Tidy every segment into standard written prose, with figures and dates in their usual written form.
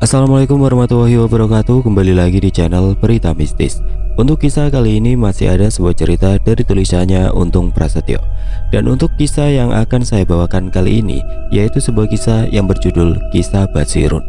Assalamualaikum warahmatullahi wabarakatuh. Kembali lagi di channel Berita Mistis. Untuk kisah kali ini masih ada sebuah cerita dari tulisannya Untung Prasetyo. Dan untuk kisah yang akan saya bawakan kali ini yaitu sebuah kisah yang berjudul Kisah Basirun.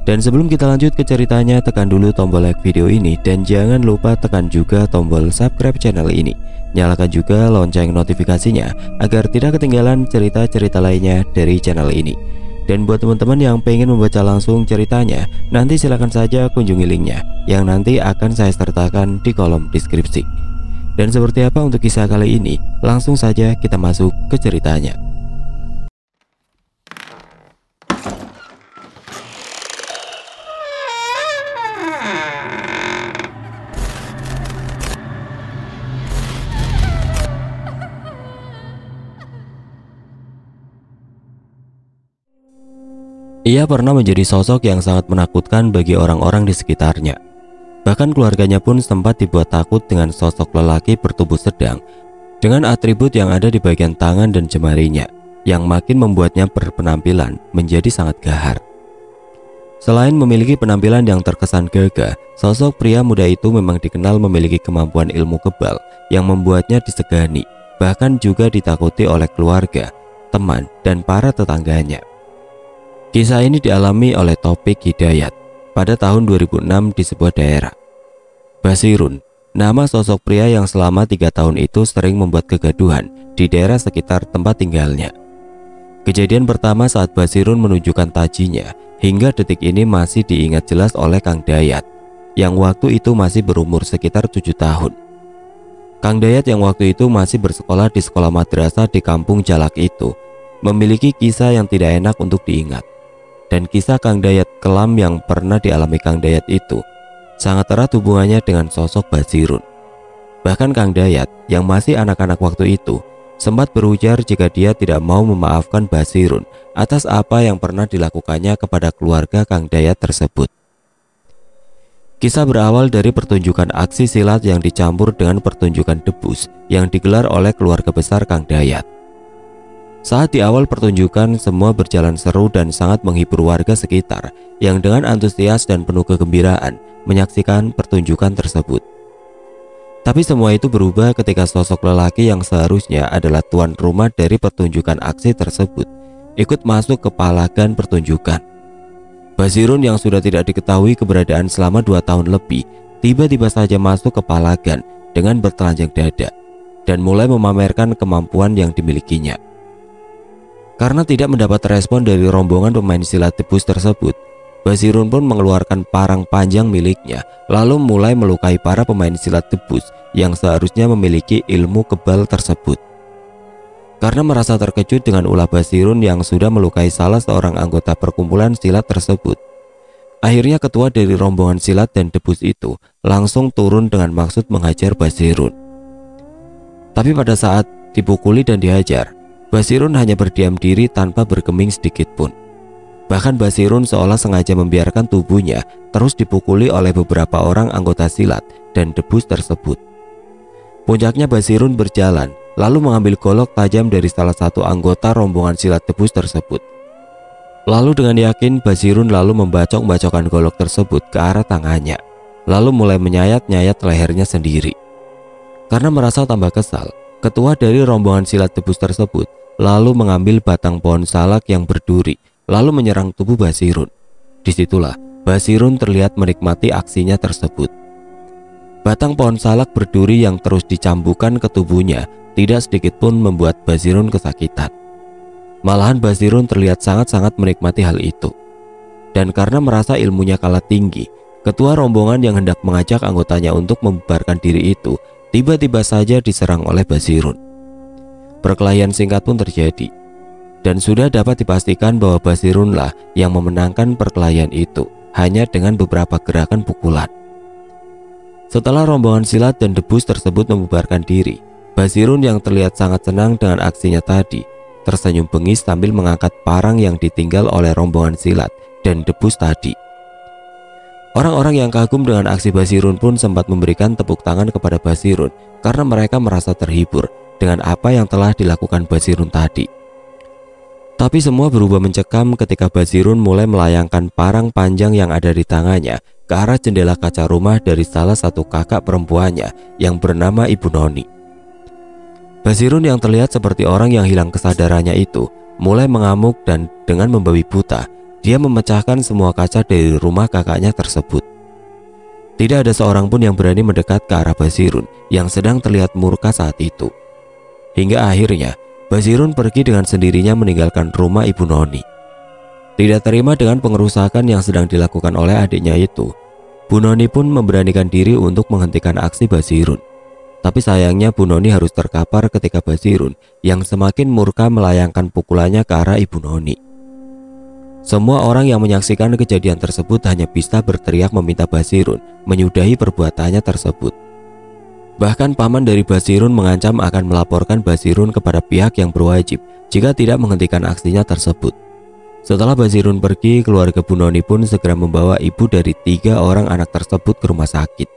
Dan sebelum kita lanjut ke ceritanya, tekan dulu tombol like video ini dan jangan lupa tekan juga tombol subscribe channel ini. Nyalakan juga lonceng notifikasinya agar tidak ketinggalan cerita-cerita lainnya dari channel ini. Dan buat teman-teman yang pengen membaca langsung ceritanya, nanti silakan saja kunjungi linknya yang nanti akan saya sertakan di kolom deskripsi. Dan seperti apa untuk kisah kali ini? Langsung saja kita masuk ke ceritanya. Ia pernah menjadi sosok yang sangat menakutkan bagi orang-orang di sekitarnya. Bahkan keluarganya pun sempat dibuat takut dengan sosok lelaki bertubuh sedang dengan atribut yang ada di bagian tangan dan jemarinya, yang makin membuatnya berpenampilan menjadi sangat gahar. Selain memiliki penampilan yang terkesan gagah, sosok pria muda itu memang dikenal memiliki kemampuan ilmu kebal yang membuatnya disegani, bahkan juga ditakuti oleh keluarga, teman, dan para tetangganya. Kisah ini dialami oleh Taufik Hidayat pada tahun 2006 di sebuah daerah. Basirun, nama sosok pria yang selama 3 tahun itu sering membuat kegaduhan di daerah sekitar tempat tinggalnya. Kejadian pertama saat Basirun menunjukkan tajinya hingga detik ini masih diingat jelas oleh Kang Dayat yang waktu itu masih berumur sekitar 7 tahun. Kang Dayat yang waktu itu masih bersekolah di sekolah madrasah di kampung Jalak itu memiliki kisah yang tidak enak untuk diingat. Dan kisah Kang Dayat kelam yang pernah dialami Kang Dayat itu sangat erat hubungannya dengan sosok Basirun. Bahkan Kang Dayat yang masih anak-anak waktu itu sempat berujar jika dia tidak mau memaafkan Basirun atas apa yang pernah dilakukannya kepada keluarga Kang Dayat tersebut. Kisah berawal dari pertunjukan aksi silat yang dicampur dengan pertunjukan debus yang digelar oleh keluarga besar Kang Dayat. Saat di awal pertunjukan, semua berjalan seru dan sangat menghibur warga sekitar yang dengan antusias dan penuh kegembiraan menyaksikan pertunjukan tersebut. Tapi semua itu berubah ketika sosok lelaki yang seharusnya adalah tuan rumah dari pertunjukan aksi tersebut ikut masuk ke palagan pertunjukan. Basirun yang sudah tidak diketahui keberadaan selama 2 tahun lebih tiba-tiba saja masuk ke palagan dengan bertelanjang dada dan mulai memamerkan kemampuan yang dimilikinya. Karena tidak mendapat respon dari rombongan pemain silat debus tersebut, Basirun pun mengeluarkan parang panjang miliknya lalu mulai melukai para pemain silat debus yang seharusnya memiliki ilmu kebal tersebut. Karena merasa terkejut dengan ulah Basirun yang sudah melukai salah seorang anggota perkumpulan silat tersebut, akhirnya ketua dari rombongan silat dan debus itu langsung turun dengan maksud menghajar Basirun. Tapi pada saat dipukuli dan dihajar, Basirun hanya berdiam diri tanpa bergeming sedikit pun. Bahkan Basirun seolah sengaja membiarkan tubuhnya terus dipukuli oleh beberapa orang anggota silat dan debus tersebut. Puncaknya Basirun berjalan lalu mengambil golok tajam dari salah satu anggota rombongan silat debus tersebut. Lalu dengan yakin Basirun lalu membacok-bacokkan golok tersebut ke arah tangannya, lalu mulai menyayat-nyayat lehernya sendiri. Karena merasa tambah kesal, ketua dari rombongan silat debus tersebut lalu mengambil batang pohon salak yang berduri lalu menyerang tubuh Basirun. Disitulah Basirun terlihat menikmati aksinya tersebut. Batang pohon salak berduri yang terus dicambukan ke tubuhnya tidak sedikit pun membuat Basirun kesakitan. Malahan Basirun terlihat sangat-sangat menikmati hal itu. Dan karena merasa ilmunya kalah tinggi, ketua rombongan yang hendak mengajak anggotanya untuk membubarkan diri itu tiba-tiba saja diserang oleh Basirun. Perkelahian singkat pun terjadi, dan sudah dapat dipastikan bahwa Basirunlah yang memenangkan perkelahian itu hanya dengan beberapa gerakan pukulan. Setelah rombongan silat dan debus tersebut membubarkan diri, Basirun yang terlihat sangat senang dengan aksinya tadi tersenyum bengis sambil mengangkat parang yang ditinggal oleh rombongan silat dan debus tadi. Orang-orang yang kagum dengan aksi Basirun pun sempat memberikan tepuk tangan kepada Basirun karena mereka merasa terhibur dengan apa yang telah dilakukan Basirun tadi. Tapi semua berubah mencekam ketika Basirun mulai melayangkan parang panjang yang ada di tangannya ke arah jendela kaca rumah dari salah satu kakak perempuannya yang bernama Ibu Noni. Basirun yang terlihat seperti orang yang hilang kesadarannya itu mulai mengamuk dan dengan membabi buta, dia memecahkan semua kaca dari rumah kakaknya tersebut. Tidak ada seorang pun yang berani mendekat ke arah Basirun yang sedang terlihat murka saat itu. Hingga akhirnya Basirun pergi dengan sendirinya meninggalkan rumah Ibu Noni. Tidak terima dengan pengerusakan yang sedang dilakukan oleh adiknya itu, Bu Noni pun memberanikan diri untuk menghentikan aksi Basirun. Tapi sayangnya Bu Noni harus terkapar ketika Basirun yang semakin murka melayangkan pukulannya ke arah Ibu Noni. Semua orang yang menyaksikan kejadian tersebut hanya bisa berteriak meminta Basirun menyudahi perbuatannya tersebut. Bahkan paman dari Basirun mengancam akan melaporkan Basirun kepada pihak yang berwajib jika tidak menghentikan aksinya tersebut. Setelah Basirun pergi, keluarga Bu Noni pun segera membawa ibu dari 3 orang anak tersebut ke rumah sakit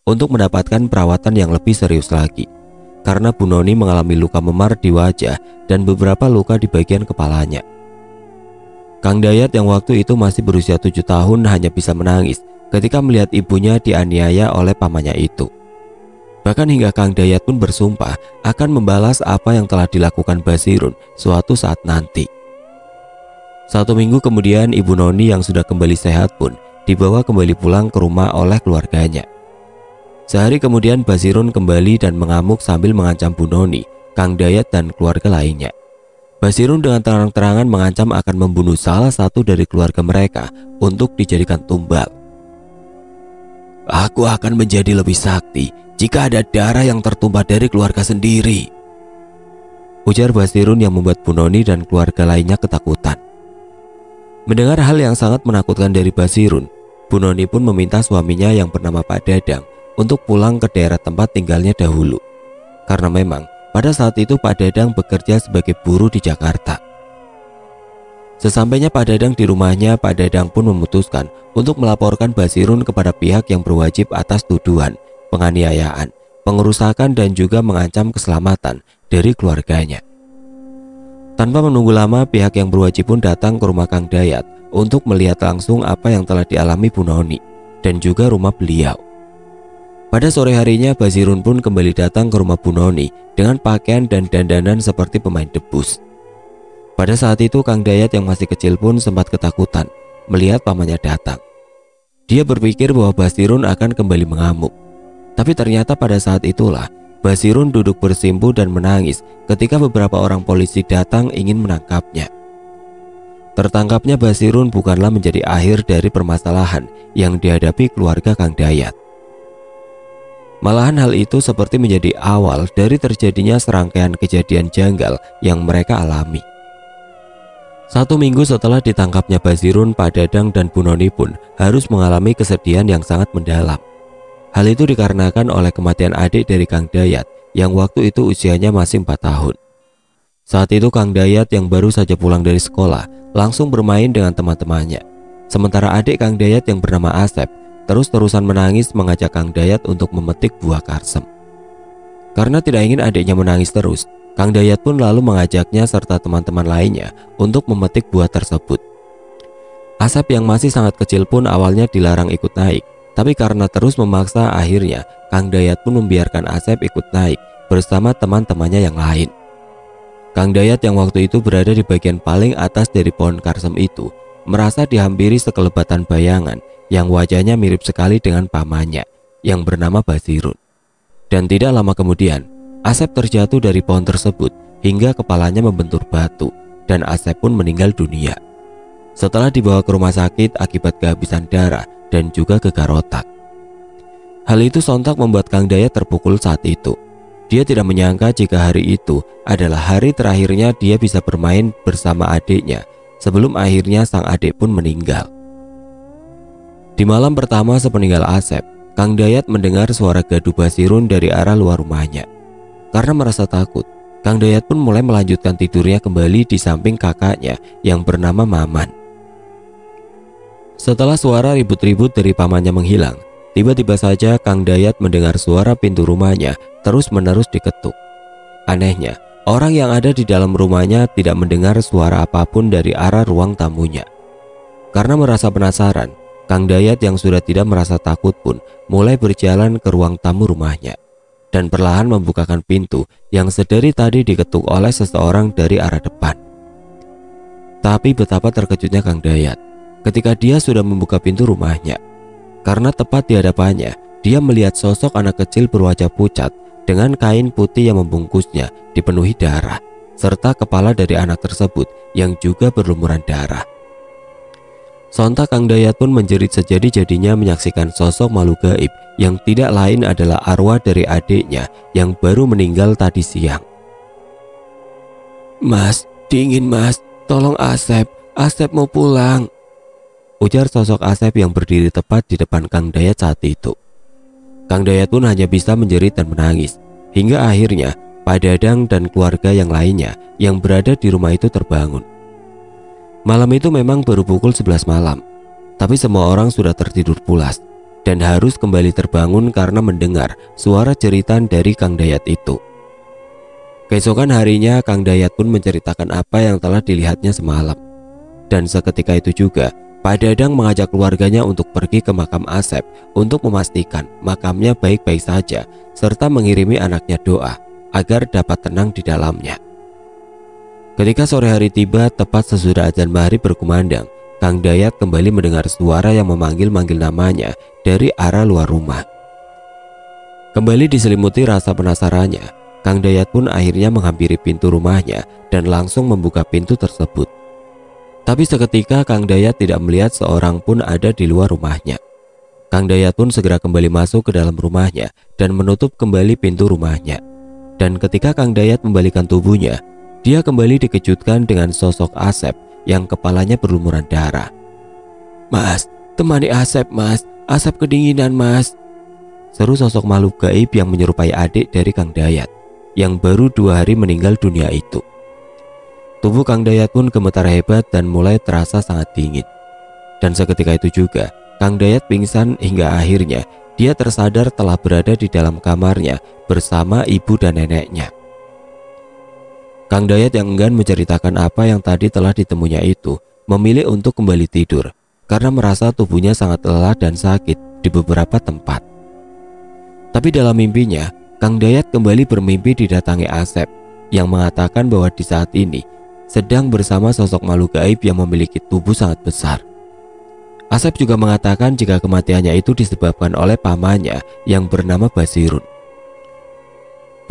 untuk mendapatkan perawatan yang lebih serius lagi, karena Bu Noni mengalami luka memar di wajah dan beberapa luka di bagian kepalanya. Kang Dayat yang waktu itu masih berusia 7 tahun hanya bisa menangis ketika melihat ibunya dianiaya oleh pamannya itu. Bahkan hingga Kang Dayat pun bersumpah akan membalas apa yang telah dilakukan Basirun suatu saat nanti. 1 minggu kemudian Ibu Noni yang sudah kembali sehat pun dibawa kembali pulang ke rumah oleh keluarganya. Sehari kemudian Basirun kembali dan mengamuk sambil mengancam Bu Noni, Kang Dayat dan keluarga lainnya. Basirun dengan terang-terangan mengancam akan membunuh salah satu dari keluarga mereka untuk dijadikan tumbal. "Aku akan menjadi lebih sakti jika ada darah yang tertumpah dari keluarga sendiri," ujar Basirun yang membuat Bu Noni dan keluarga lainnya ketakutan. Mendengar hal yang sangat menakutkan dari Basirun, Bu Noni pun meminta suaminya yang bernama Pak Dadang untuk pulang ke daerah tempat tinggalnya dahulu. Karena memang pada saat itu Pak Dadang bekerja sebagai buruh di Jakarta. Sesampainya Pak Dadang di rumahnya, Pak Dadang pun memutuskan untuk melaporkan Basirun kepada pihak yang berwajib atas tuduhan penganiayaan, pengerusakan dan juga mengancam keselamatan dari keluarganya. Tanpa menunggu lama, pihak yang berwajib pun datang ke rumah Kang Dayat untuk melihat langsung apa yang telah dialami Bu Noni dan juga rumah beliau. Pada sore harinya, Basirun pun kembali datang ke rumah Bu Noni dengan pakaian dan dandanan seperti pemain debus. Pada saat itu Kang Dayat yang masih kecil pun sempat ketakutan melihat pamannya datang. Dia berpikir bahwa Basirun akan kembali mengamuk. Tapi ternyata pada saat itulah Basirun duduk bersimpu dan menangis ketika beberapa orang polisi datang ingin menangkapnya. Tertangkapnya Basirun bukanlah menjadi akhir dari permasalahan yang dihadapi keluarga Kang Dayat. Malahan hal itu seperti menjadi awal dari terjadinya serangkaian kejadian janggal yang mereka alami. 1 minggu setelah ditangkapnya Basirun, Pak Dadang dan Bu Noni pun harus mengalami kesedihan yang sangat mendalam. Hal itu dikarenakan oleh kematian adik dari Kang Dayat yang waktu itu usianya masih 4 tahun. Saat itu Kang Dayat yang baru saja pulang dari sekolah langsung bermain dengan teman-temannya. Sementara adik Kang Dayat yang bernama Asep terus-terusan menangis mengajak Kang Dayat untuk memetik buah karsem. Karena tidak ingin adiknya menangis terus, Kang Dayat pun lalu mengajaknya serta teman-teman lainnya untuk memetik buah tersebut. Asep yang masih sangat kecil pun awalnya dilarang ikut naik, tapi karena terus memaksa akhirnya Kang Dayat pun membiarkan Asep ikut naik bersama teman-temannya yang lain. Kang Dayat yang waktu itu berada di bagian paling atas dari pohon karsem itu merasa dihampiri sekelebatan bayangan yang wajahnya mirip sekali dengan pamannya yang bernama Basirun. Dan tidak lama kemudian Asep terjatuh dari pohon tersebut hingga kepalanya membentur batu dan Asep pun meninggal dunia setelah dibawa ke rumah sakit akibat kehabisan darah dan juga gegar otak. Hal itu sontak membuat Kang Dayat terpukul saat itu. Dia tidak menyangka jika hari itu adalah hari terakhirnya dia bisa bermain bersama adiknya sebelum akhirnya sang adik pun meninggal. Di malam pertama sepeninggal Asep, Kang Dayat mendengar suara gaduh Basirun dari arah luar rumahnya. Karena merasa takut, Kang Dayat pun mulai melanjutkan tidurnya kembali di samping kakaknya yang bernama Maman. Setelah suara ribut-ribut dari pamannya menghilang, tiba-tiba saja Kang Dayat mendengar suara pintu rumahnya terus-menerus diketuk. Anehnya, Orang yang ada di dalam rumahnya tidak mendengar suara apapun dari arah ruang tamunya. Karena merasa penasaran, Kang Dayat yang sudah tidak merasa takut pun mulai berjalan ke ruang tamu rumahnya dan perlahan membukakan pintu yang sedari tadi diketuk oleh seseorang dari arah depan. Tapi betapa terkejutnya Kang Dayat ketika dia sudah membuka pintu rumahnya, karena tepat di hadapannya dia melihat sosok anak kecil berwajah pucat dengan kain putih yang membungkusnya dipenuhi darah, serta kepala dari anak tersebut yang juga berlumuran darah. Sontak Kang Dayat pun menjerit sejadi-jadinya menyaksikan sosok makhluk gaib yang tidak lain adalah arwah dari adiknya yang baru meninggal tadi siang. "Mas, dingin mas, tolong Asep, Asep mau pulang," ujar sosok Asep yang berdiri tepat di depan Kang Dayat saat itu. Kang Dayat pun hanya bisa menjerit dan menangis, hingga akhirnya Pak Dadang dan keluarga yang lainnya yang berada di rumah itu terbangun. Malam itu memang baru pukul 11 malam, tapi semua orang sudah tertidur pulas dan harus kembali terbangun karena mendengar suara jeritan dari Kang Dayat itu. Keesokan harinya Kang Dayat pun menceritakan apa yang telah dilihatnya semalam. Dan seketika itu juga Pak Dadang mengajak keluarganya untuk pergi ke makam Asep untuk memastikan makamnya baik-baik saja, serta mengirimi anaknya doa agar dapat tenang di dalamnya. Ketika sore hari tiba, tepat sesudah azan maghrib berkumandang, Kang Dayat kembali mendengar suara yang memanggil-manggil namanya dari arah luar rumah. Kembali diselimuti rasa penasarannya, Kang Dayat pun akhirnya menghampiri pintu rumahnya dan langsung membuka pintu tersebut. Tapi seketika Kang Dayat tidak melihat seorang pun ada di luar rumahnya. Kang Dayat pun segera kembali masuk ke dalam rumahnya dan menutup kembali pintu rumahnya. Dan ketika Kang Dayat membalikan tubuhnya, dia kembali dikejutkan dengan sosok Asep yang kepalanya berlumuran darah. "Mas, temani Asep mas, Asep kedinginan mas," seru sosok makhluk gaib yang menyerupai adik dari Kang Dayat yang baru 2 hari meninggal dunia itu. Tubuh Kang Dayat pun gemetar hebat dan mulai terasa sangat dingin. Dan seketika itu juga Kang Dayat pingsan hingga akhirnya dia tersadar telah berada di dalam kamarnya bersama ibu dan neneknya. Kang Dayat yang enggan menceritakan apa yang tadi telah ditemunya itu memilih untuk kembali tidur karena merasa tubuhnya sangat lelah dan sakit di beberapa tempat. Tapi dalam mimpinya Kang Dayat kembali bermimpi didatangi Asep yang mengatakan bahwa di saat ini sedang bersama sosok makhluk gaib yang memiliki tubuh sangat besar. Asep juga mengatakan jika kematiannya itu disebabkan oleh pamannya yang bernama Basirun.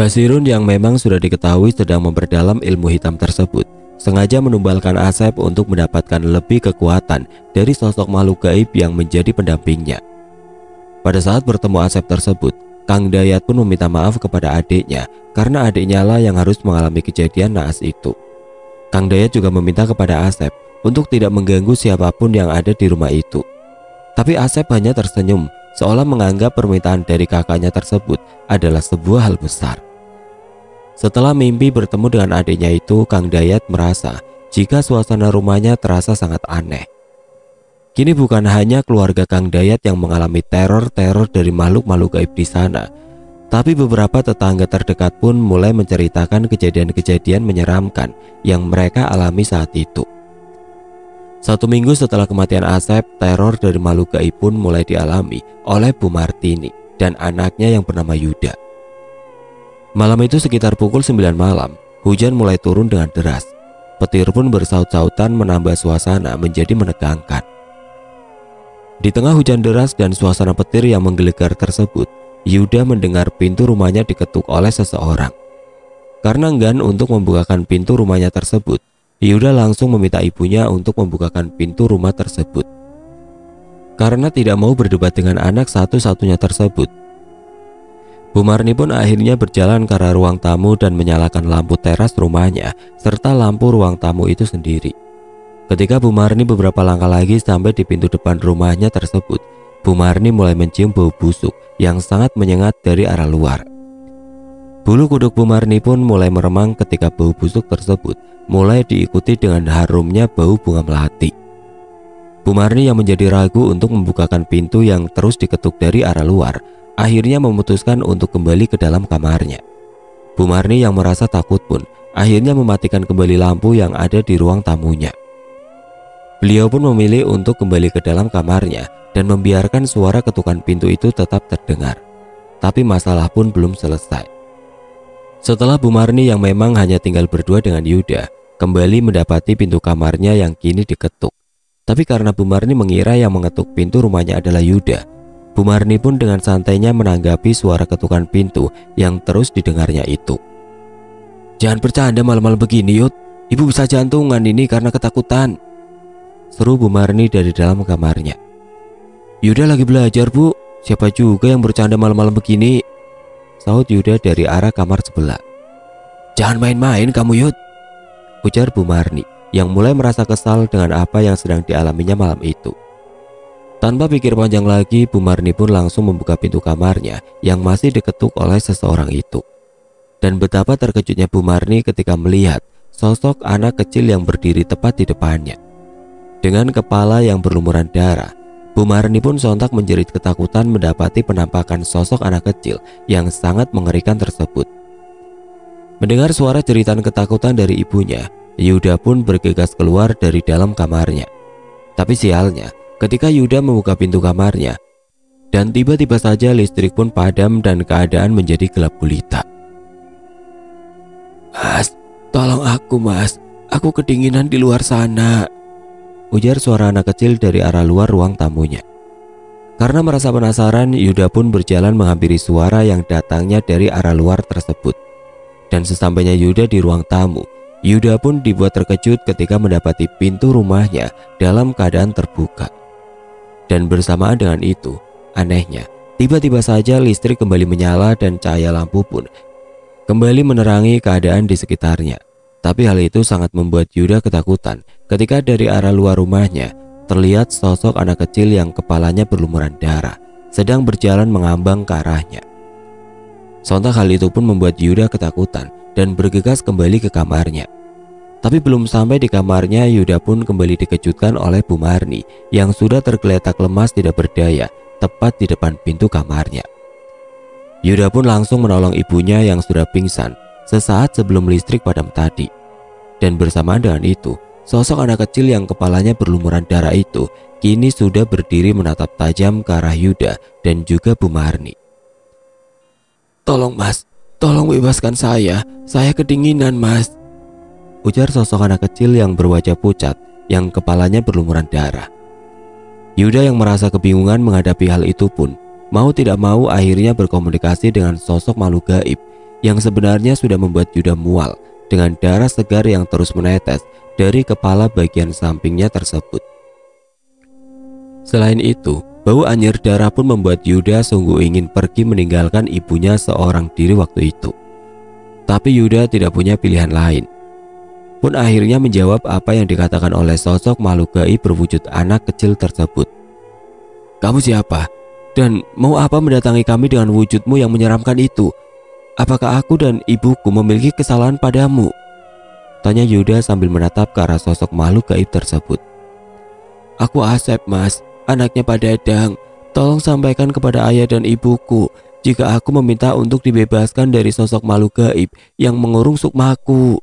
Basirun yang memang sudah diketahui sedang memperdalam ilmu hitam tersebut sengaja menumbalkan Asep untuk mendapatkan lebih kekuatan dari sosok makhluk gaib yang menjadi pendampingnya. Pada saat bertemu Asep tersebut, Kang Dayat pun meminta maaf kepada adiknya karena adiknya lah yang harus mengalami kejadian naas itu. Kang Dayat juga meminta kepada Asep untuk tidak mengganggu siapapun yang ada di rumah itu. Tapi Asep hanya tersenyum seolah menganggap permintaan dari kakaknya tersebut adalah sebuah hal besar. Setelah mimpi bertemu dengan adiknya itu, Kang Dayat merasa jika suasana rumahnya terasa sangat aneh. Kini bukan hanya keluarga Kang Dayat yang mengalami teror-teror dari makhluk-makhluk gaib di sana, tapi beberapa tetangga terdekat pun mulai menceritakan kejadian-kejadian menyeramkan yang mereka alami saat itu. 1 minggu setelah kematian Asep, teror dari makhluk gaib pun mulai dialami oleh Bu Martini dan anaknya yang bernama Yuda. Malam itu sekitar pukul 9 malam, hujan mulai turun dengan deras. Petir pun bersaut-sautan menambah suasana menjadi menegangkan. Di tengah hujan deras dan suasana petir yang menggelegar tersebut, Yuda mendengar pintu rumahnya diketuk oleh seseorang. Karena enggan untuk membukakan pintu rumahnya tersebut, Yuda langsung meminta ibunya untuk membukakan pintu rumah tersebut. Karena tidak mau berdebat dengan anak satu-satunya tersebut, Bu Marni pun akhirnya berjalan ke arah ruang tamu dan menyalakan lampu teras rumahnya serta lampu ruang tamu itu sendiri. Ketika Bu Marni beberapa langkah lagi sampai di pintu depan rumahnya tersebut, Bu Marni mulai mencium bau busuk yang sangat menyengat dari arah luar. Bulu kuduk Bu Marni pun mulai meremang ketika bau busuk tersebut mulai diikuti dengan harumnya bau bunga melati. Bu Marni yang menjadi ragu untuk membukakan pintu yang terus diketuk dari arah luar, akhirnya memutuskan untuk kembali ke dalam kamarnya. Bu Marni yang merasa takut pun akhirnya mematikan kembali lampu yang ada di ruang tamunya. Beliau pun memilih untuk kembali ke dalam kamarnya dan membiarkan suara ketukan pintu itu tetap terdengar. Tapi masalah pun belum selesai. Setelah Bu Marni yang memang hanya tinggal berdua dengan Yuda kembali mendapati pintu kamarnya yang kini diketuk. Tapi karena Bu Marni mengira yang mengetuk pintu rumahnya adalah Yuda, Bu Marni pun dengan santainya menanggapi suara ketukan pintu yang terus didengarnya itu. "Jangan bercanda malam-malam begini, Yud. Ibu bisa jantungan ini karena ketakutan," seru Bu Marni dari dalam kamarnya. "Yuda lagi belajar, Bu. Siapa juga yang bercanda malam-malam begini?" sahut Yuda dari arah kamar sebelah. "Jangan main-main kamu, Yud," ujar Bu Marni yang mulai merasa kesal dengan apa yang sedang dialaminya malam itu. Tanpa pikir panjang lagi, Bu Marni pun langsung membuka pintu kamarnya yang masih diketuk oleh seseorang itu. Dan betapa terkejutnya Bu Marni ketika melihat sosok anak kecil yang berdiri tepat di depannya. Dengan kepala yang berlumuran darah, Bu Marni pun sontak menjerit ketakutan mendapati penampakan sosok anak kecil yang sangat mengerikan tersebut. Mendengar suara jeritan ketakutan dari ibunya, Yuda pun bergegas keluar dari dalam kamarnya. Tapi sialnya, ketika Yuda membuka pintu kamarnya, dan tiba-tiba saja listrik pun padam dan keadaan menjadi gelap gulita. "Mas, tolong aku, Mas. Aku kedinginan di luar sana," ujar suara anak kecil dari arah luar ruang tamunya. Karena merasa penasaran, Yuda pun berjalan menghampiri suara yang datangnya dari arah luar tersebut. Dan sesampainya Yuda di ruang tamu, Yuda pun dibuat terkejut ketika mendapati pintu rumahnya dalam keadaan terbuka. Dan bersamaan dengan itu, anehnya, tiba-tiba saja listrik kembali menyala dan cahaya lampu pun kembali menerangi keadaan di sekitarnya. Tapi hal itu sangat membuat Yuda ketakutan ketika dari arah luar rumahnya terlihat sosok anak kecil yang kepalanya berlumuran darah sedang berjalan mengambang ke arahnya. Sontak hal itu pun membuat Yuda ketakutan dan bergegas kembali ke kamarnya. Tapi belum sampai di kamarnya, Yuda pun kembali dikejutkan oleh Bu Marni yang sudah tergeletak lemas tidak berdaya tepat di depan pintu kamarnya. Yuda pun langsung menolong ibunya yang sudah pingsan sesaat sebelum listrik padam tadi. Dan bersamaan dengan itu, sosok anak kecil yang kepalanya berlumuran darah itu kini sudah berdiri menatap tajam ke arah Yuda dan juga Bu Marni. "Tolong, Mas, tolong bebaskan saya kedinginan, Mas," ujar sosok anak kecil yang berwajah pucat yang kepalanya berlumuran darah. Yuda yang merasa kebingungan menghadapi hal itu pun mau tidak mau akhirnya berkomunikasi dengan sosok makhluk gaib yang sebenarnya sudah membuat Yuda mual dengan darah segar yang terus menetes dari kepala bagian sampingnya tersebut. Selain itu, bau anyir darah pun membuat Yuda sungguh ingin pergi meninggalkan ibunya seorang diri waktu itu. Tapi Yuda tidak punya pilihan lain. Pun akhirnya menjawab apa yang dikatakan oleh sosok makhluk gaib berwujud anak kecil tersebut. "Kamu siapa? Dan mau apa mendatangi kami dengan wujudmu yang menyeramkan itu? Apakah aku dan ibuku memiliki kesalahan padamu?" tanya Yuda sambil menatap ke arah sosok makhluk gaib tersebut. "Aku Asep, Mas, anaknya Pak Dadang. Tolong sampaikan kepada ayah dan ibuku jika aku meminta untuk dibebaskan dari sosok makhluk gaib yang mengurung sukmaku,"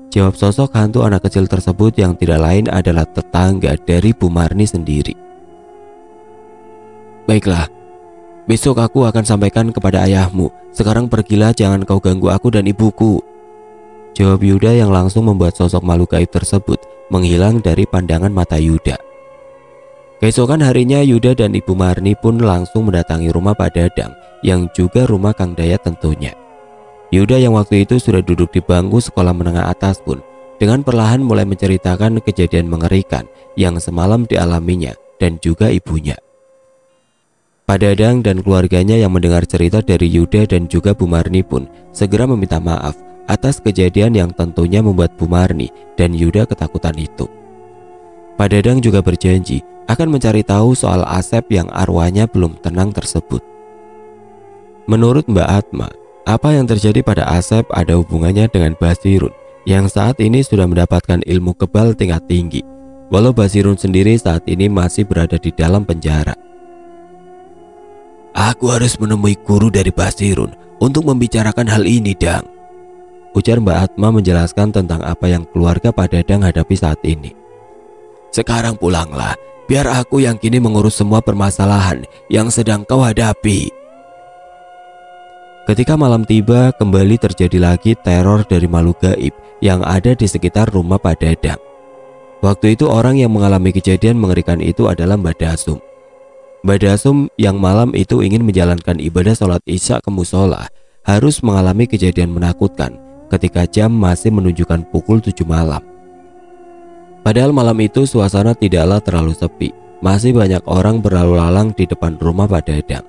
jawab sosok hantu anak kecil tersebut yang tidak lain adalah tetangga dari Bu Marni sendiri. "Baiklah, besok aku akan sampaikan kepada ayahmu. Sekarang pergilah, jangan kau ganggu aku dan ibuku," jawab Yuda yang langsung membuat sosok makhluk gaib tersebut menghilang dari pandangan mata Yuda. Keesokan harinya, Yuda dan Ibu Marni pun langsung mendatangi rumah Pak Dadang yang juga rumah Kang Dayat tentunya. Yuda yang waktu itu sudah duduk di bangku sekolah menengah atas pun dengan perlahan mulai menceritakan kejadian mengerikan yang semalam dialaminya dan juga ibunya. Pak Dadang dan keluarganya yang mendengar cerita dari Yuda dan juga Bu Marni pun segera meminta maaf atas kejadian yang tentunya membuat Bu Marni dan Yuda ketakutan itu. Pak Dadang juga berjanji akan mencari tahu soal Asep yang arwahnya belum tenang tersebut. Menurut Mbak Atma, apa yang terjadi pada Asep ada hubungannya dengan Basirun yang saat ini sudah mendapatkan ilmu kebal tingkat tinggi, walau Basirun sendiri saat ini masih berada di dalam penjara. "Aku harus menemui guru dari Basirun untuk membicarakan hal ini, Dang," ujar Mbak Atma menjelaskan tentang apa yang keluarga Pak Dadang hadapi saat ini. Sekarang pulanglah, biar aku yang kini mengurus semua permasalahan yang sedang kau hadapi. Ketika malam tiba, kembali terjadi lagi teror dari makhluk gaib yang ada di sekitar rumah Pak Dadang. Waktu itu orang yang mengalami kejadian mengerikan itu adalah Mbak Dasum. Mbak Dasum yang malam itu ingin menjalankan ibadah sholat isya ke musola harus mengalami kejadian menakutkan ketika jam masih menunjukkan pukul 7 malam. Padahal malam itu suasana tidaklah terlalu sepi, masih banyak orang berlalu lalang di depan rumah Pak Dadang.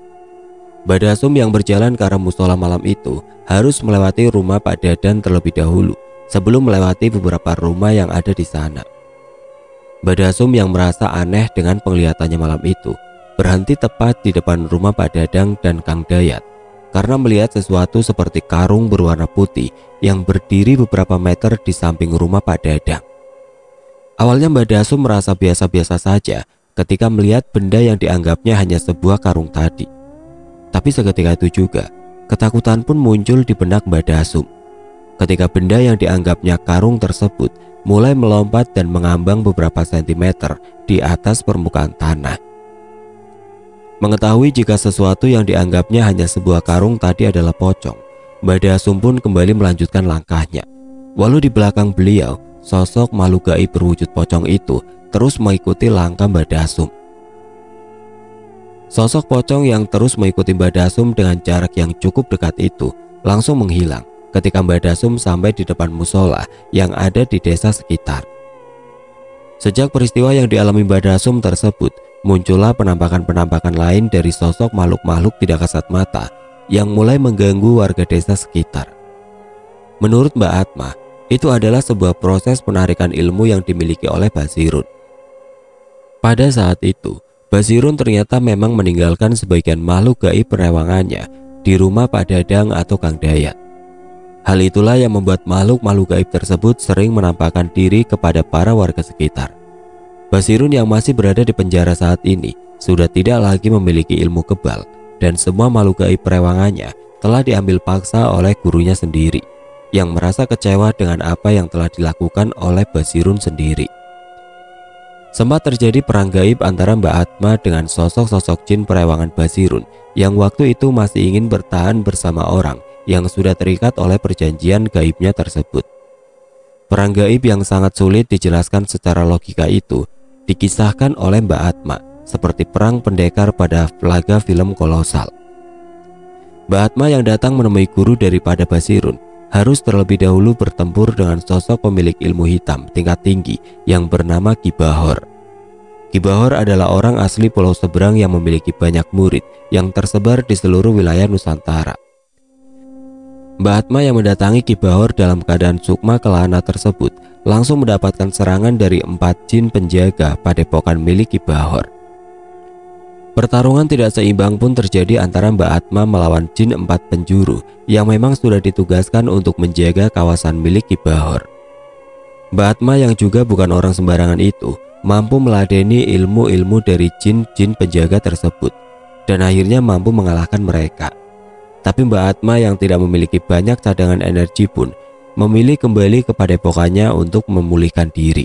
Mbak Dasum yang berjalan ke arah musola malam itu harus melewati rumah Pak Dadang terlebih dahulu sebelum melewati beberapa rumah yang ada di sana. Mbak Dasum yang merasa aneh dengan penglihatannya malam itu berhenti tepat di depan rumah Pak Dadang dan Kang Dayat karena melihat sesuatu seperti karung berwarna putih yang berdiri beberapa meter di samping rumah Pak Dadang. Awalnya Mbak Dasum merasa biasa-biasa saja ketika melihat benda yang dianggapnya hanya sebuah karung tadi. Tapi seketika itu juga, ketakutan pun muncul di benak Mbak Dasum ketika benda yang dianggapnya karung tersebut mulai melompat dan mengambang beberapa sentimeter di atas permukaan tanah. Mengetahui jika sesuatu yang dianggapnya hanya sebuah karung tadi adalah pocong, Mbak Dasum pun kembali melanjutkan langkahnya. Walau di belakang beliau, sosok makhluk gaib berwujud pocong itu terus mengikuti langkah Mbak Dasum. Sosok pocong yang terus mengikuti Mbak Dasum dengan jarak yang cukup dekat itu langsung menghilang ketika Mbak Dasum sampai di depan musola yang ada di desa sekitar. Sejak peristiwa yang dialami Mbak Dasum tersebut, muncullah penampakan-penampakan lain dari sosok makhluk-makhluk tidak kasat mata yang mulai mengganggu warga desa sekitar. Menurut Mbak Atma, itu adalah sebuah proses penarikan ilmu yang dimiliki oleh Basirun. Pada saat itu, Basirun ternyata memang meninggalkan sebagian makhluk gaib perewangannya di rumah Pak Dadang atau Kang Dayat. Hal itulah yang membuat makhluk-makhluk gaib tersebut sering menampakkan diri kepada para warga sekitar. Basirun yang masih berada di penjara saat ini sudah tidak lagi memiliki ilmu kebal dan semua makhluk gaib perewangannya telah diambil paksa oleh gurunya sendiri yang merasa kecewa dengan apa yang telah dilakukan oleh Basirun sendiri. Sempat terjadi perang gaib antara Mbak Atma dengan sosok-sosok jin perewangan Basirun yang waktu itu masih ingin bertahan bersama orang yang sudah terikat oleh perjanjian gaibnya tersebut. Perang gaib yang sangat sulit dijelaskan secara logika itu dikisahkan oleh Mbak Atma seperti perang pendekar pada laga film kolosal. Mbak Atma yang datang menemui guru daripada Basirun harus terlebih dahulu bertempur dengan sosok pemilik ilmu hitam tingkat tinggi yang bernama Ki Bahor. Ki Bahor adalah orang asli Pulau Seberang yang memiliki banyak murid yang tersebar di seluruh wilayah Nusantara. Mbak Atma yang mendatangi Ki Bahor dalam keadaan sukma kelana tersebut langsung mendapatkan serangan dari 4 jin penjaga padepokan milik Ki Bahor. Pertarungan tidak seimbang pun terjadi antara Mbak Atma melawan jin 4 penjuru yang memang sudah ditugaskan untuk menjaga kawasan milik Ki Bahor. Mbak Atma yang juga bukan orang sembarangan itu mampu meladeni ilmu-ilmu dari jin-jin penjaga tersebut dan akhirnya mampu mengalahkan mereka. Tapi Mbak Atma yang tidak memiliki banyak cadangan energi pun memilih kembali ke padepokannya untuk memulihkan diri.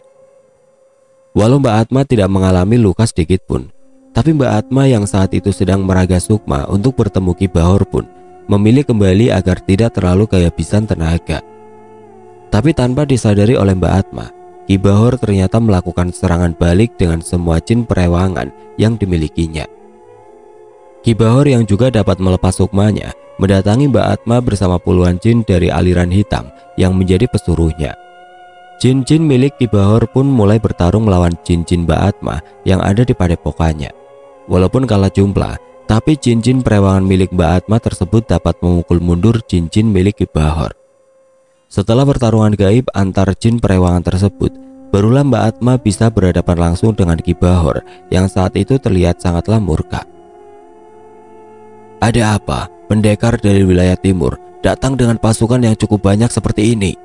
Walau Mbak Atma tidak mengalami luka sedikit pun, tapi Mbak Atma yang saat itu sedang meraga sukma untuk bertemu Ki Bahor pun memilih kembali agar tidak terlalu kehabisan tenaga. Tapi tanpa disadari oleh Mbak Atma, Ki Bahor ternyata melakukan serangan balik dengan semua jin perewangan yang dimilikinya. Ki Bahor yang juga dapat melepas sukmanya mendatangi Mbak Atma bersama puluhan jin dari aliran hitam yang menjadi pesuruhnya. Jin-jin milik Ki Bahor pun mulai bertarung melawan jin-jin Mbak Atma yang ada di padepokannya. Walaupun kalah jumlah, tapi jin-jin perewangan milik Mbak Atma tersebut dapat memukul mundur jin-jin milik Ki Bahor. Setelah pertarungan gaib antar jin perewangan tersebut, barulah Mbak Atma bisa berhadapan langsung dengan Ki Bahor yang saat itu terlihat sangatlah murka. "Ada apa? Pendekar dari wilayah timur datang dengan pasukan yang cukup banyak seperti ini?"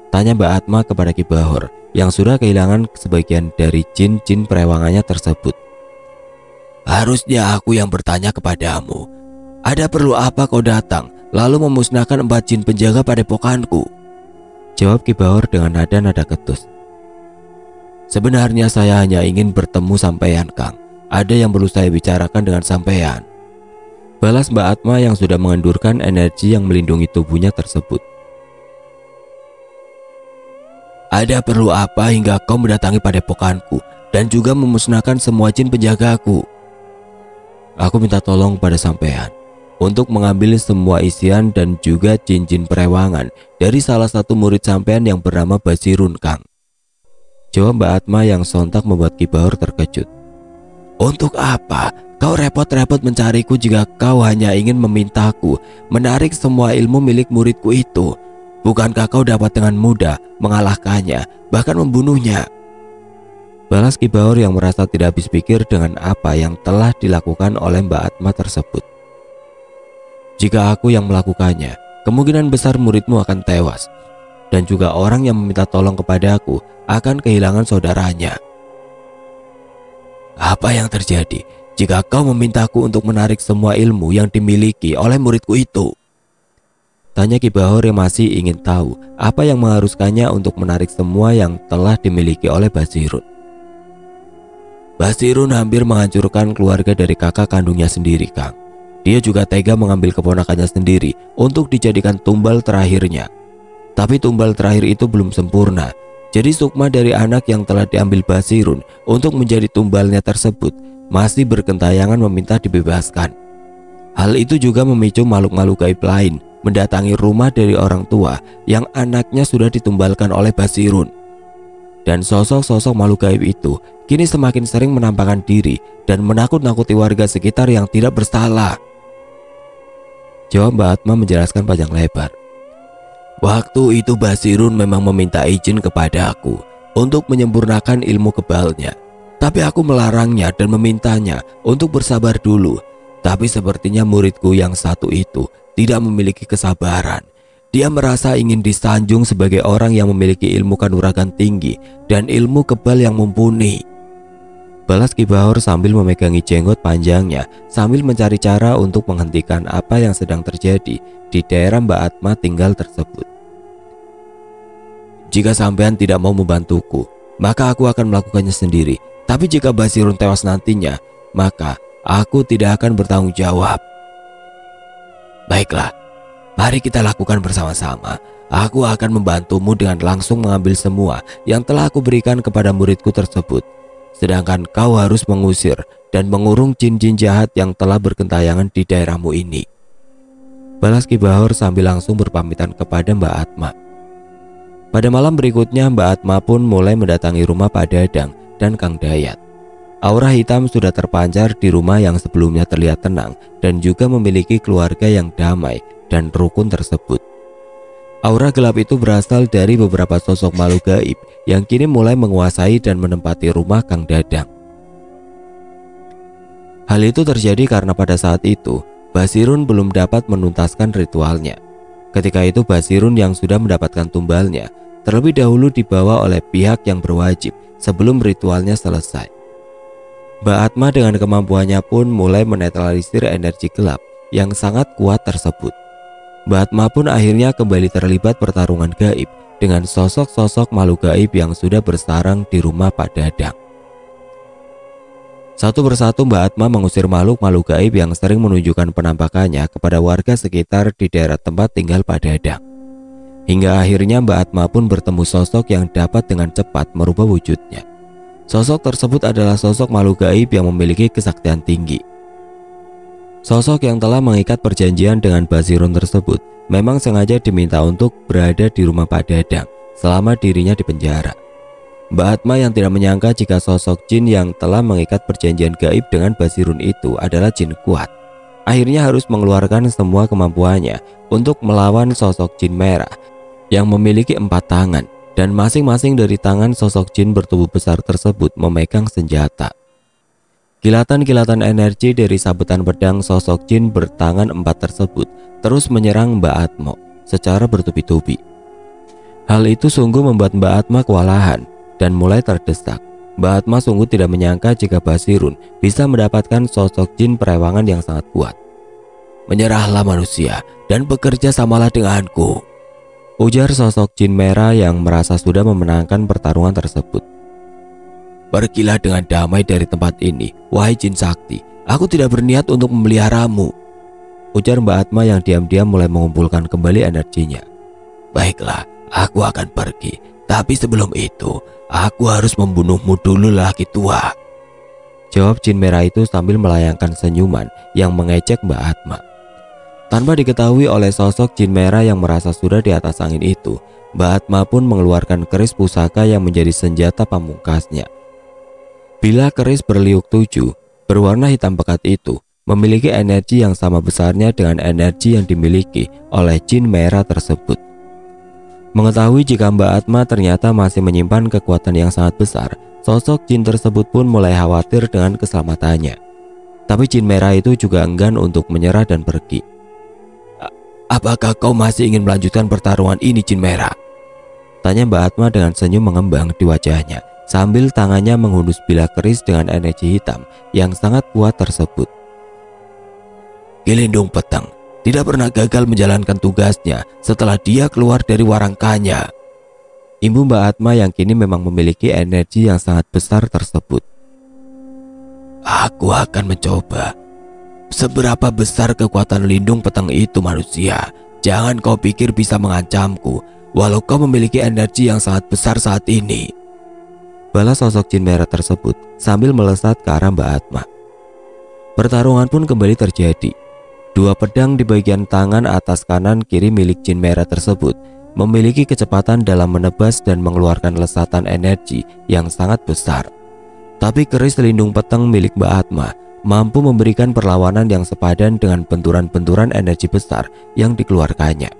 tanya Mbak Atma kepada Ki Bahor yang sudah kehilangan sebagian dari jin-jin perewangannya tersebut. "Harusnya aku yang bertanya kepadamu. Ada perlu apa kau datang lalu memusnahkan 4 jin penjaga padepokanku. Jawab Ki Bahor dengan nada-nada ketus. Sebenarnya saya hanya ingin bertemu sampean, Kang. Ada yang perlu saya bicarakan dengan sampean. Balas Mbak Atma yang sudah mengendurkan energi yang melindungi tubuhnya tersebut. Ada perlu apa hingga kau mendatangi padepokanku dan juga memusnahkan semua jin penjagaku? Aku minta tolong pada sampean untuk mengambil semua isian dan juga jin-jin perewangan dari salah satu murid sampean yang bernama Basirun, Kang. Jawab Mbak Atma yang sontak membuat Ki Bahor terkejut. Untuk apa kau repot-repot mencariku jika kau hanya ingin memintaku menarik semua ilmu milik muridku itu? Bukankah kau dapat dengan mudah mengalahkannya, bahkan membunuhnya? Balas Ki Bahor yang merasa tidak habis pikir dengan apa yang telah dilakukan oleh Mbak Atma tersebut. Jika aku yang melakukannya, kemungkinan besar muridmu akan tewas. Dan juga orang yang meminta tolong kepada aku akan kehilangan saudaranya. Apa yang terjadi jika kau memintaku untuk menarik semua ilmu yang dimiliki oleh muridku itu? Tanya Ki Bahor yang masih ingin tahu apa yang mengharuskannya untuk menarik semua yang telah dimiliki oleh Basirun. Basirun hampir menghancurkan keluarga dari kakak kandungnya sendiri, Kang. Dia juga tega mengambil keponakannya sendiri untuk dijadikan tumbal terakhirnya. Tapi tumbal terakhir itu belum sempurna. Jadi sukma dari anak yang telah diambil Basirun untuk menjadi tumbalnya tersebut masih berkentayangan meminta dibebaskan. Hal itu juga memicu makhluk-makhluk gaib lain mendatangi rumah dari orang tua yang anaknya sudah ditumbalkan oleh Basirun. Dan sosok-sosok makhluk gaib itu kini semakin sering menampakkan diri dan menakut-nakuti warga sekitar yang tidak bersalah. Jawab Mbak Atma menjelaskan panjang lebar. Waktu itu Basirun memang meminta izin kepada aku untuk menyempurnakan ilmu kebalnya. Tapi aku melarangnya dan memintanya untuk bersabar dulu. Tapi sepertinya muridku yang satu itu tidak memiliki kesabaran. Dia merasa ingin disanjung sebagai orang yang memiliki ilmu kanuragan tinggi dan ilmu kebal yang mumpuni. Balas Ki Bahor sambil memegangi jenggot panjangnya sambil mencari cara untuk menghentikan apa yang sedang terjadi di daerah Mbak Atma tinggal tersebut. Jika sampean tidak mau membantuku, maka aku akan melakukannya sendiri. Tapi jika Basirun tewas nantinya, maka aku tidak akan bertanggung jawab. Baiklah, mari kita lakukan bersama-sama. Aku akan membantumu dengan langsung mengambil semua yang telah aku berikan kepada muridku tersebut. Sedangkan kau harus mengusir dan mengurung jin-jin jahat yang telah berkentayangan di daerahmu ini. Balas Ki Bahor sambil langsung berpamitan kepada Mbak Atma. Pada malam berikutnya Mbak Atma pun mulai mendatangi rumah Pak Dadang dan Kang Dayat. Aura hitam sudah terpancar di rumah yang sebelumnya terlihat tenang dan juga memiliki keluarga yang damai dan rukun tersebut. Aura gelap itu berasal dari beberapa sosok makhluk gaib yang kini mulai menguasai dan menempati rumah Kang Dadang. Hal itu terjadi karena pada saat itu Basirun belum dapat menuntaskan ritualnya. Ketika itu Basirun yang sudah mendapatkan tumbalnya terlebih dahulu dibawa oleh pihak yang berwajib sebelum ritualnya selesai. Mbak Atma dengan kemampuannya pun mulai menetralisir energi gelap yang sangat kuat tersebut. Mbak Atma pun akhirnya kembali terlibat pertarungan gaib dengan sosok-sosok makhluk gaib yang sudah bersarang di rumah Pak Dadang. Satu persatu Mbak Atma mengusir makhluk-makhluk gaib yang sering menunjukkan penampakannya kepada warga sekitar di daerah tempat tinggal Pak Dadang. Hingga akhirnya Mbak Atma pun bertemu sosok yang dapat dengan cepat merubah wujudnya. Sosok tersebut adalah sosok makhluk gaib yang memiliki kesaktian tinggi. Sosok yang telah mengikat perjanjian dengan Basirun tersebut memang sengaja diminta untuk berada di rumah Pak Dadang selama dirinya di penjara. Mbak Atma yang tidak menyangka jika sosok jin yang telah mengikat perjanjian gaib dengan Basirun itu adalah jin kuat. Akhirnya harus mengeluarkan semua kemampuannya untuk melawan sosok jin merah yang memiliki 4 tangan dan masing-masing dari tangan sosok jin bertubuh besar tersebut memegang senjata. Kilatan-kilatan energi dari sabetan pedang sosok jin bertangan 4 tersebut terus menyerang Mbak Atma secara bertubi-tubi. Hal itu sungguh membuat Mbak Atma kewalahan dan mulai terdesak. Mbak Atma sungguh tidak menyangka jika Basirun bisa mendapatkan sosok jin perewangan yang sangat kuat. Menyerahlah manusia dan bekerja samalah denganku, ujar sosok jin merah yang merasa sudah memenangkan pertarungan tersebut. Pergilah dengan damai dari tempat ini, wahai jin sakti. Aku tidak berniat untuk memeliharamu, ujar Mbak Atma yang diam-diam mulai mengumpulkan kembali energinya. Baiklah, aku akan pergi. Tapi sebelum itu, aku harus membunuhmu dulu lelaki tua, jawab jin merah itu sambil melayangkan senyuman yang mengejek Mbak Atma. Tanpa diketahui oleh sosok jin merah yang merasa sudah di atas angin itu, Mbak Atma pun mengeluarkan keris pusaka yang menjadi senjata pamungkasnya. Bila keris berliuk 7 berwarna hitam pekat itu memiliki energi yang sama besarnya dengan energi yang dimiliki oleh jin merah tersebut. Mengetahui jika Mbak Atma ternyata masih menyimpan kekuatan yang sangat besar, sosok jin tersebut pun mulai khawatir dengan keselamatannya. Tapi jin merah itu juga enggan untuk menyerah dan pergi. Apakah kau masih ingin melanjutkan pertarungan ini, jin merah? Tanya Mbak Atma dengan senyum mengembang di wajahnya, sambil tangannya menghunus bilah keris dengan energi hitam yang sangat kuat tersebut. Kilindung Petang tidak pernah gagal menjalankan tugasnya setelah dia keluar dari warangkanya, imbu Mbak Atma yang kini memang memiliki energi yang sangat besar tersebut. Aku akan mencoba. Seberapa besar kekuatan Lindung Petang itu, manusia? Jangan kau pikir bisa mengancamku, walau kau memiliki energi yang sangat besar saat ini, balas sosok jin merah tersebut sambil melesat ke arah Mbak Atma. Pertarungan pun kembali terjadi. Dua pedang di bagian tangan atas kanan kiri milik jin merah tersebut memiliki kecepatan dalam menebas dan mengeluarkan lesatan energi yang sangat besar. Tapi keris Lindung Petang milik Mbak Atma mampu memberikan perlawanan yang sepadan dengan benturan-benturan energi besar yang dikeluarkannya.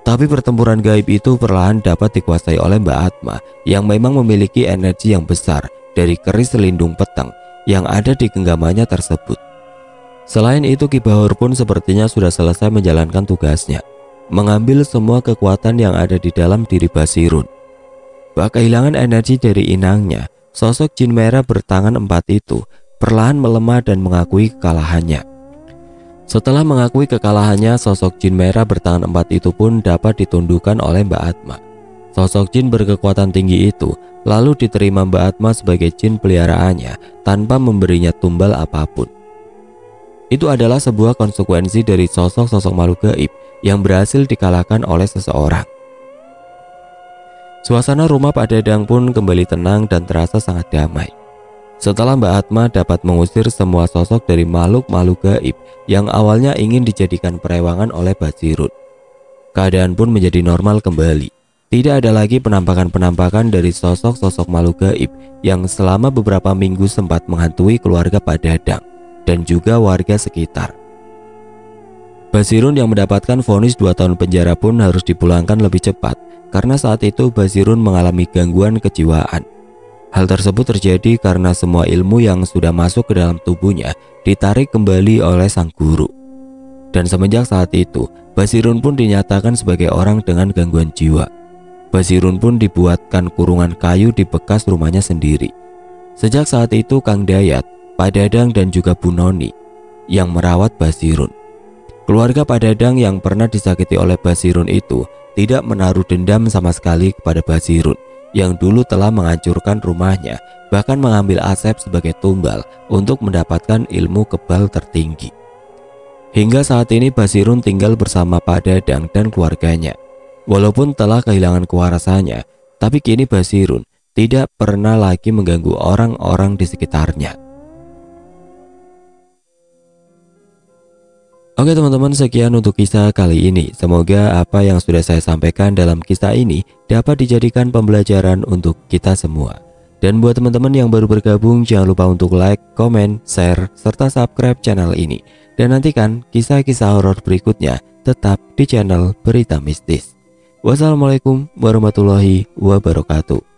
Tapi pertempuran gaib itu perlahan dapat dikuasai oleh Mbak Atma yang memang memiliki energi yang besar dari keris Lindung Petang yang ada di genggamannya tersebut. Selain itu, Ki Bahur pun sepertinya sudah selesai menjalankan tugasnya, mengambil semua kekuatan yang ada di dalam diri Basirun. Bak kehilangan energi dari inangnya, sosok jin merah bertangan 4 itu perlahan melemah dan mengakui kekalahannya. Setelah mengakui kekalahannya, sosok jin merah bertangan 4 itu pun dapat ditundukkan oleh Mbak Atma. Sosok jin berkekuatan tinggi itu lalu diterima Mbak Atma sebagai jin peliharaannya tanpa memberinya tumbal apapun. Itu adalah sebuah konsekuensi dari sosok-sosok makhluk gaib yang berhasil dikalahkan oleh seseorang. Suasana rumah Pak Dadang pun kembali tenang dan terasa sangat damai. Setelah Mbak Atma dapat mengusir semua sosok dari makhluk-makhluk gaib yang awalnya ingin dijadikan perewangan oleh Basirun, keadaan pun menjadi normal kembali. Tidak ada lagi penampakan-penampakan dari sosok-sosok makhluk gaib yang selama beberapa minggu sempat menghantui keluarga Pak Dadang dan juga warga sekitar. Basirun yang mendapatkan vonis 2 tahun penjara pun harus dipulangkan lebih cepat karena saat itu Basirun mengalami gangguan kejiwaan. Hal tersebut terjadi karena semua ilmu yang sudah masuk ke dalam tubuhnya ditarik kembali oleh sang guru. Dan semenjak saat itu, Basirun pun dinyatakan sebagai orang dengan gangguan jiwa. Basirun pun dibuatkan kurungan kayu di bekas rumahnya sendiri. Sejak saat itu Kang Dayat, Pak Dadang dan juga Bu Noni yang merawat Basirun. Keluarga Pak Dadang yang pernah disakiti oleh Basirun itu tidak menaruh dendam sama sekali kepada Basirun yang dulu telah menghancurkan rumahnya, bahkan mengambil Asep sebagai tumbal untuk mendapatkan ilmu kebal tertinggi. Hingga saat ini Basirun tinggal bersama Pak Dadang dan keluarganya. Walaupun telah kehilangan kewarasannya, tapi kini Basirun tidak pernah lagi mengganggu orang-orang di sekitarnya. Oke teman-teman, sekian untuk kisah kali ini. Semoga apa yang sudah saya sampaikan dalam kisah ini dapat dijadikan pembelajaran untuk kita semua. Dan buat teman-teman yang baru bergabung, jangan lupa untuk like, komen, share, serta subscribe channel ini. Dan nantikan kisah-kisah horor berikutnya tetap di channel Berita Mistis. Wassalamualaikum warahmatullahi wabarakatuh.